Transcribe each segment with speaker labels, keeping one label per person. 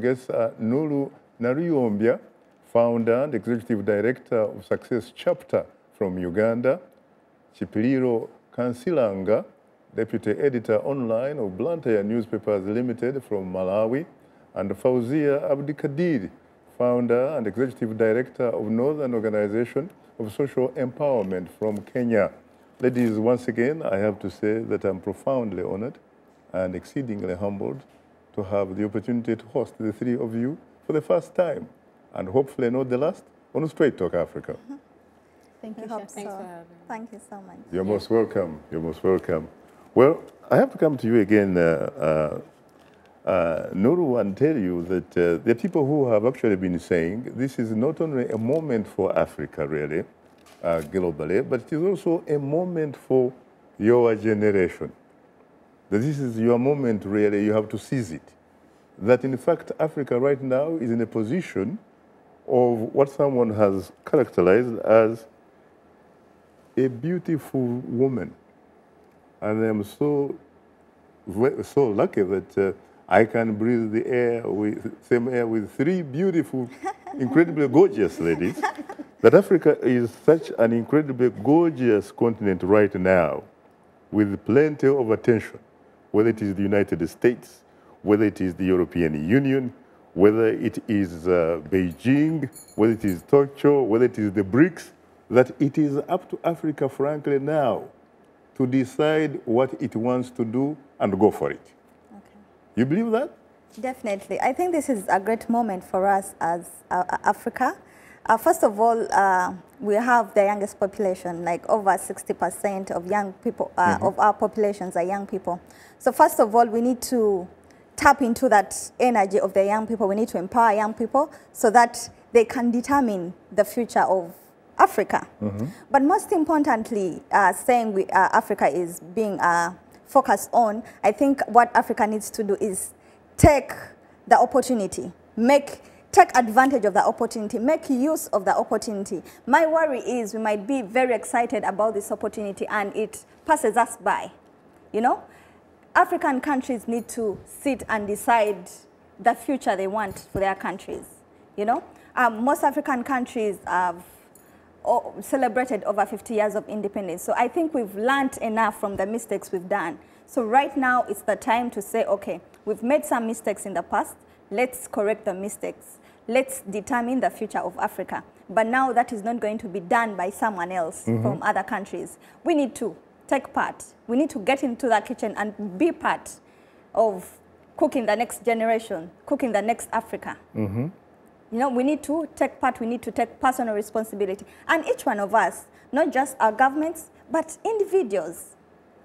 Speaker 1: guess Nulu Nariombia, founder and executive director of Success Chapter from Uganda, Chipiriro Kansilanga, deputy editor online of Blantyre Newspapers Limited from Malawi, and Fauzia Abdikadir, founder and executive director of Northern Organization of Social Empowerment from Kenya. Ladies, once again, I have to say that I'm profoundly honored and exceedingly humbled to have the opportunity to host the three of you for the first time, and hopefully not the last, on Straight Talk Africa.
Speaker 2: Thank you, Chef. Thanks for having me.
Speaker 3: Thank you so much.
Speaker 1: You're most welcome. You're most welcome. Well, I have to come to you again, Nuru, and tell you that the people who have actually been saying this is not only a moment for Africa, really, globally, but it is also a moment for your generation. That this is your moment, really, you have to seize it. That, in fact, Africa right now is in a position of what someone has characterized as a beautiful woman. And I'm so lucky that I can breathe the same air with three beautiful, incredibly gorgeous ladies. That Africa is such an incredibly gorgeous continent right now, with plenty of attention, whether it is the United States, whether it is the European Union, whether it is Beijing, whether it is Tokyo, whether it is the BRICS, that it is up to Africa, frankly, now to decide what it wants to do and go for it. Okay. You believe that?
Speaker 3: Definitely. I think this is a great moment for us as Africa. First of all, we have the youngest population, like over 60% of young people, of our populations are young people. So first of all, we need to tap into that energy of the young people. We need to empower young people so that they can determine the future of Africa. But most importantly, saying Africa is being focused on, I think what Africa needs to do is take the opportunity, take advantage of the opportunity, make use of the opportunity. My worry is we might be very excited about this opportunity and it passes us by. You know, African countries need to sit and decide the future they want for their countries. You know, most African countries have celebrated over 50 years of independence. So I think we've learned enough from the mistakes we've done. So right now it's the time to say, okay, we've made some mistakes in the past. Let's correct the mistakes. Let's determine the future of Africa. But now that is not going to be done by someone else from other countries. We need to take part. We need to get into the kitchen and be part of cooking the next generation, cooking the next Africa. You know, we need to take part, we need to take personal responsibility. And each one of us, not just our governments, but individuals.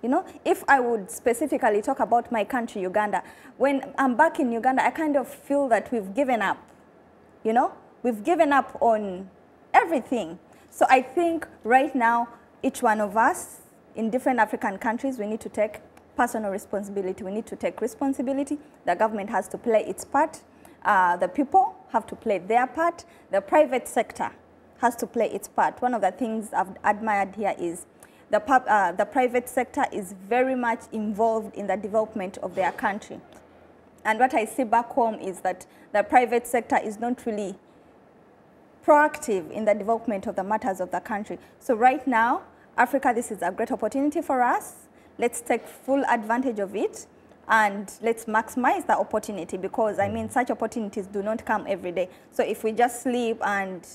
Speaker 3: You know, if I would specifically talk about my country, Uganda, when I'm back in Uganda, I kind of feel that we've given up. You know, we've given up on everything. So I think right now, each one of us in different African countries, we need to take personal responsibility. We need to take responsibility. The government has to play its part. The people have to play their part. The private sector has to play its part. One of the things I've admired here is the private sector is very much involved in the development of their country. And what I see back home is that the private sector is not really proactive in the development of the matters of the country. So right now, Africa, this is a great opportunity for us. Let's take full advantage of it. And let's maximize the opportunity, because, I mean, such opportunities do not come every day. So if we just sleep and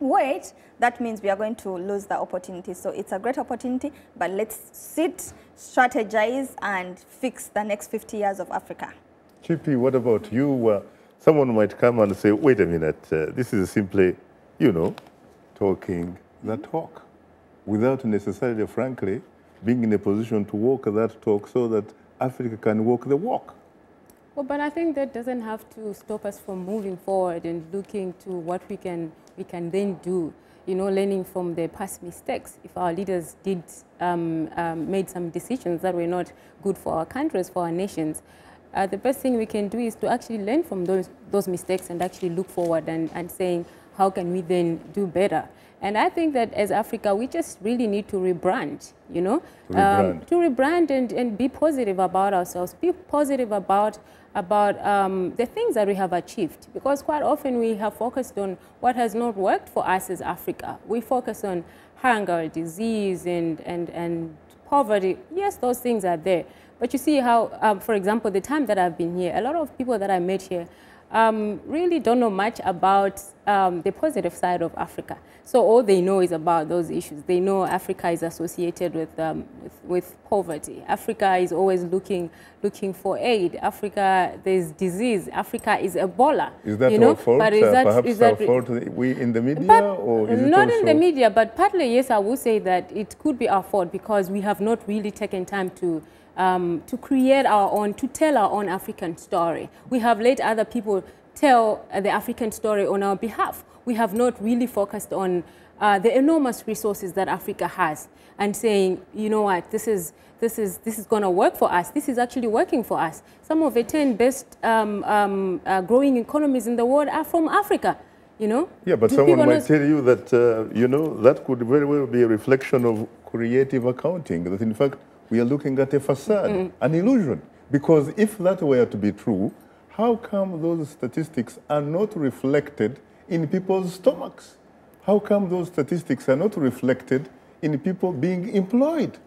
Speaker 3: wait, that means we are going to lose the opportunity. So it's a great opportunity, but let's sit, strategize, and fix the next 50 years of Africa.
Speaker 1: Chippy, what about you? Someone might come and say, wait a minute, this is simply, you know, talking the talk, without necessarily, frankly, being in a position to walk that talk so that Africa can walk the walk.
Speaker 2: Well, but I think that doesn't have to stop us from moving forward and looking to what we can then do. You know, learning from their past mistakes. If our leaders did made some decisions that were not good for our countries, for our nations, the best thing we can do is to actually learn from those mistakes and actually look forward and saying, how can we then do better? And I think that as Africa, we just really need to rebrand, you know, to rebrand and be positive about ourselves, be positive about the things that we have achieved, because quite often we have focused on what has not worked for us as Africa. We focus on hunger, disease, and poverty. Yes, those things are there. But you see how, for example, the time that I've been here, a lot of people that I met here really don't know much about the positive side of Africa. So all they know is about those issues. They know Africa is associated with poverty. Africa is always looking for aid. Africa, there's disease. Africa is Ebola.
Speaker 1: Is that our fault?
Speaker 2: But
Speaker 1: Perhaps our fault, we in the media, or is it
Speaker 2: not
Speaker 1: also
Speaker 2: in the media, but partly, yes, I will say that it could be our fault because we have not really taken time to create our own, to tell our own African story. We have let other people tell the African story on our behalf. We have not really focused on the enormous resources that Africa has and saying, you know what, this is going to work for us. This is actually working for us. Some of the 10 best growing economies in the world are from Africa. You know?
Speaker 1: Yeah, but someone might tell you that, you know, that could very well be a reflection of creative accounting, that in fact we are looking at a facade, an illusion. Because if that were to be true, how come those statistics are not reflected in people's stomachs? How come those statistics are not reflected in people being employed?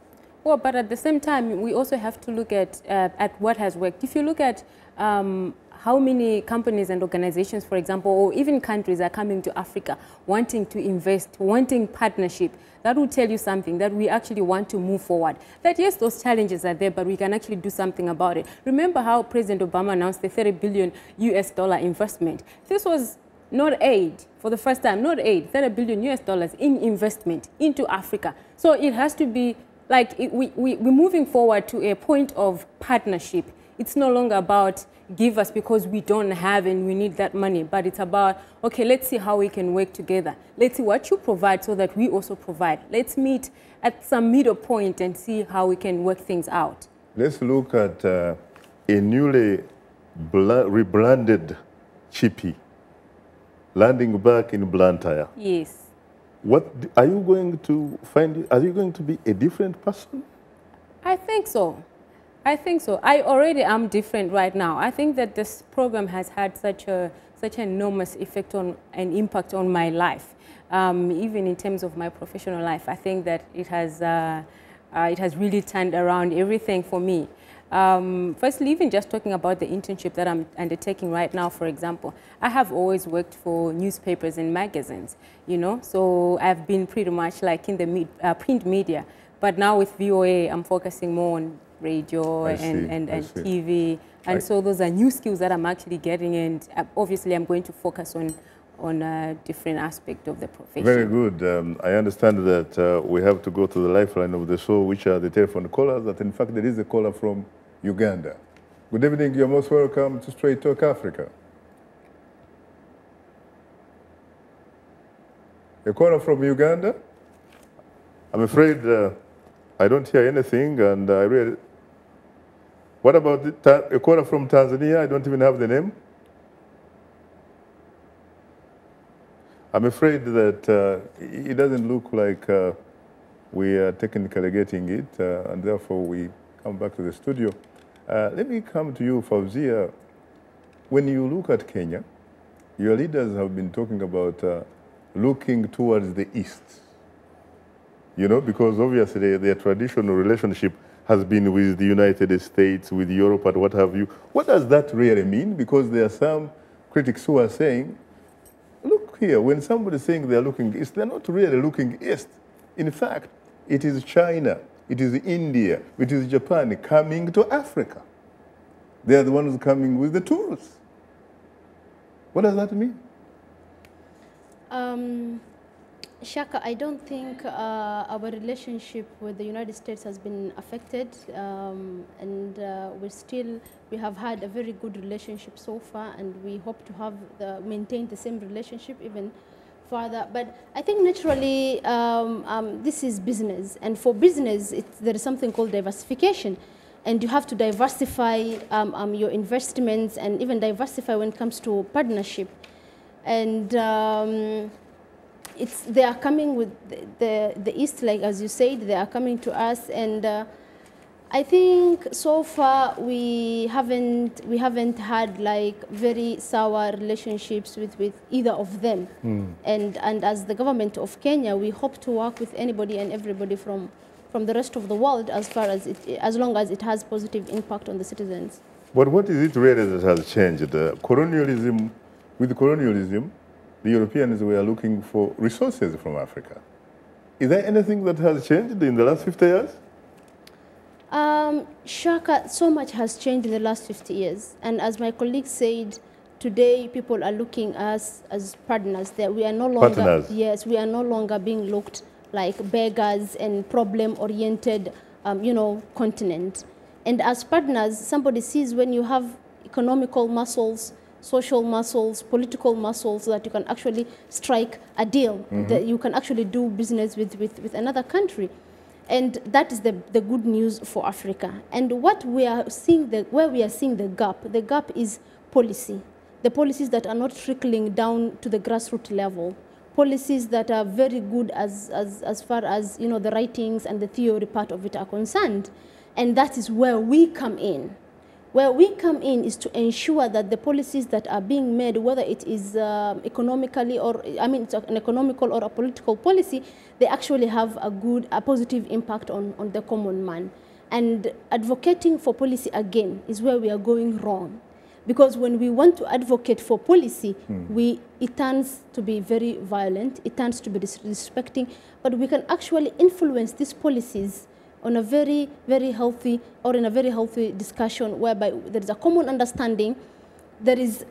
Speaker 2: Well, but at the same time, we also have to look at what has worked. If you look at how many companies and organizations, for example, or even countries are coming to Africa wanting to invest, wanting partnership, that will tell you something, that we actually want to move forward. That yes, those challenges are there, but we can actually do something about it. Remember how President Obama announced the $30 billion US investment. This was not aid for the first time, not aid, $30 billion US in investment into Africa. So it has to be like we're moving forward to a point of partnership. It's no longer about give us because we don't have and we need that money, but it's about, okay, let's see how we can work together. Let's see what you provide so that we also provide. Let's meet at some middle point and see how we can work things out.
Speaker 1: Let's look at a newly rebranded Chippy landing back in Blantyre.
Speaker 2: Yes.
Speaker 1: What are you going to find? Are you going to be a different person?
Speaker 2: I think so. I think so. I already am different right now. I think that this program has had such an enormous effect on and impact on my life, even in terms of my professional life. I think that it has really turned around everything for me. Firstly, even just talking about the internship that I'm undertaking right now, for example, I have always worked for newspapers and magazines, you know, so I've been pretty much like in the print media. But now with VOA, I'm focusing more on radio and TV. And so those are new skills that I'm actually getting, and obviously I'm going to focus on a different aspect of the profession.
Speaker 1: Very good. I understand that we have to go to the lifeline of the show, which are the telephone callers, that in fact there is a caller from Uganda. Good evening, you're most welcome to Straight Talk Africa. A caller from Uganda? I'm afraid I don't hear anything, and I really... What about a caller from Tanzania? I don't even have the name. I'm afraid that it doesn't look like we are technically getting it, and therefore we come back to the studio. Let me come to you, Fauzia. When you look at Kenya, your leaders have been talking about looking towards the East. You know, because obviously their traditional relationship has been with the United States, with Europe, and what have you. What does that really mean? Because there are some critics who are saying, look here, when somebody's saying they're looking east, they're not really looking east. In fact, it is China, it is India, it is Japan coming to Africa. They are the ones coming with the tourists. What does that mean?
Speaker 4: Shaka, I don't think our relationship with the United States has been affected, and we have had a very good relationship so far, and we hope to have maintain the same relationship even further. But I think naturally this is business, and for business there is something called diversification, and you have to diversify your investments and even diversify when it comes to partnership. And they are coming with the East, like as you said, they are coming to us, and I think so far we haven't had like very sour relationships with either of them. And as the government of Kenya, we hope to work with anybody and everybody from the rest of the world as long as it has positive impact on the citizens.
Speaker 1: But what is it really that has changed? With colonialism, the Europeans were looking for resources from Africa. Is there anything that has changed in the last 50 years?
Speaker 4: Shaka, so much has changed in the last 50 years. And as my colleague said, today people are looking at us as partners. That we are no longer,
Speaker 1: partners.
Speaker 4: Yes, we are no longer being looked like beggars and problem-oriented, continent. And as partners, somebody sees when you have economical muscles, social muscles, political muscles, that you can actually strike a deal, that you can actually do business with another country. And that is the good news for Africa. And what we are seeing, where we are seeing the gap is policy. The policies that are not trickling down to the grassroots level. Policies that are very good as far as the writings and the theory part of it are concerned. And that is where we come in. Where we come in is to ensure that the policies that are being made, whether it is economically or, it's an economical or a political policy, they actually have a positive impact on the common man. And advocating for policy, again, is where we are going wrong. Because when we want to advocate for policy, it turns to be very violent, it turns to be disrespecting, but we can actually influence these policies on a very, very healthy, or in a very healthy discussion whereby there is a common understanding. There is,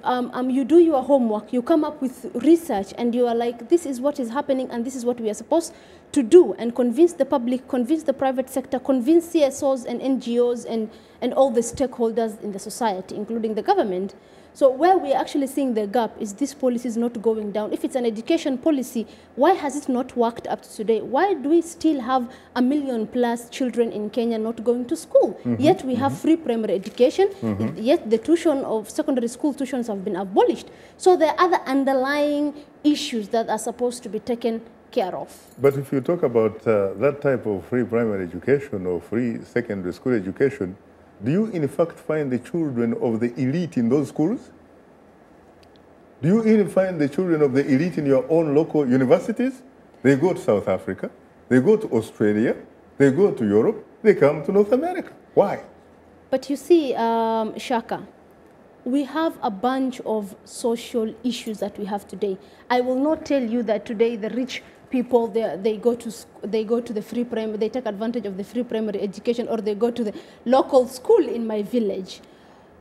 Speaker 4: you do your homework, you come up with research, and you are like, this is what is happening, and this is what we are supposed to do, and convince the public, convince the private sector, convince CSOs and NGOs and all the stakeholders in the society, including the government. So where we are actually seeing the gap is this policy is not going down. If it's an education policy, why has it not worked up to today? Why do we still have 1 million+ children in Kenya not going to school? Yet we have free primary education, yet the tuition of secondary school tuitions have been abolished. So there are other underlying issues that are supposed to be taken care of.
Speaker 1: But if you talk about that type of free primary education or free secondary school education, do you in fact find the children of the elite in those schools? Do you even find the children of the elite in your own local universities? They go to South Africa, they go to Australia, they go to Europe, they come to North America. Why?
Speaker 4: But you see, Shaka, we have a bunch of social issues that we have today. I will not tell you that today the rich people, they go to the free primary, they take advantage of the free primary education, or they go to the local school in my village.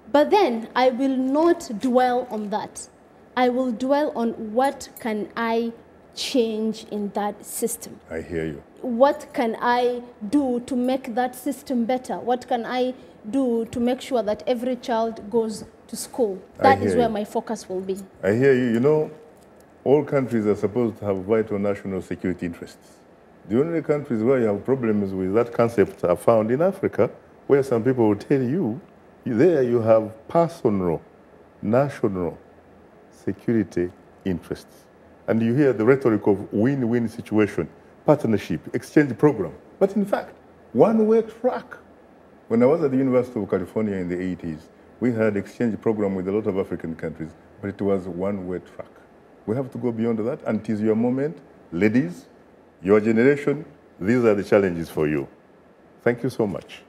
Speaker 4: But then I will not dwell on that. I will dwell on what can I change in that system.
Speaker 1: I hear you.
Speaker 4: What can I do to make that system better? What can I do to make sure that every child goes to school? That is where my focus will be.
Speaker 1: I hear you. You know, all countries are supposed to have vital national security interests. The only countries where you have problems with that concept are found in Africa, where some people will tell you, there you have personal, national security interests. And you hear the rhetoric of win-win situation, partnership, exchange program. But in fact, one-way track. When I was at the University of California in the 80s, we had exchange program with a lot of African countries, but it was one-way track. We have to go beyond that, and it is your moment. Ladies, your generation, these are the challenges for you. Thank you so much.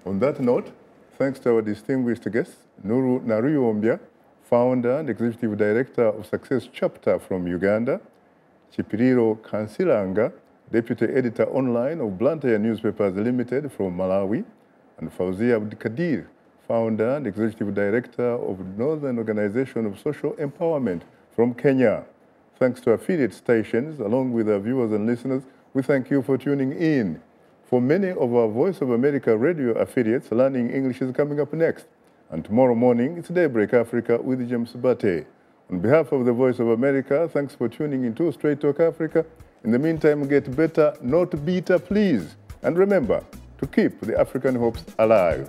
Speaker 1: On that note, thanks to our distinguished guest, Nuru Naruyomba, founder and executive director of Success Chapter from Uganda, Chipiriro Kansilanga, deputy editor online of Blantyre Newspapers Limited from Malawi, and Fauzia Abdikadir, founder and executive director of Northern Organization of Social Empowerment from Kenya. Thanks to affiliate stations, along with our viewers and listeners, we thank you for tuning in. For many of our Voice of America radio affiliates, Learning English is coming up next. And tomorrow morning, it's Daybreak Africa with James Bate. On behalf of the Voice of America, thanks for tuning into Straight Talk Africa. In the meantime, get better, not bitter, please. And remember to keep the African hopes alive.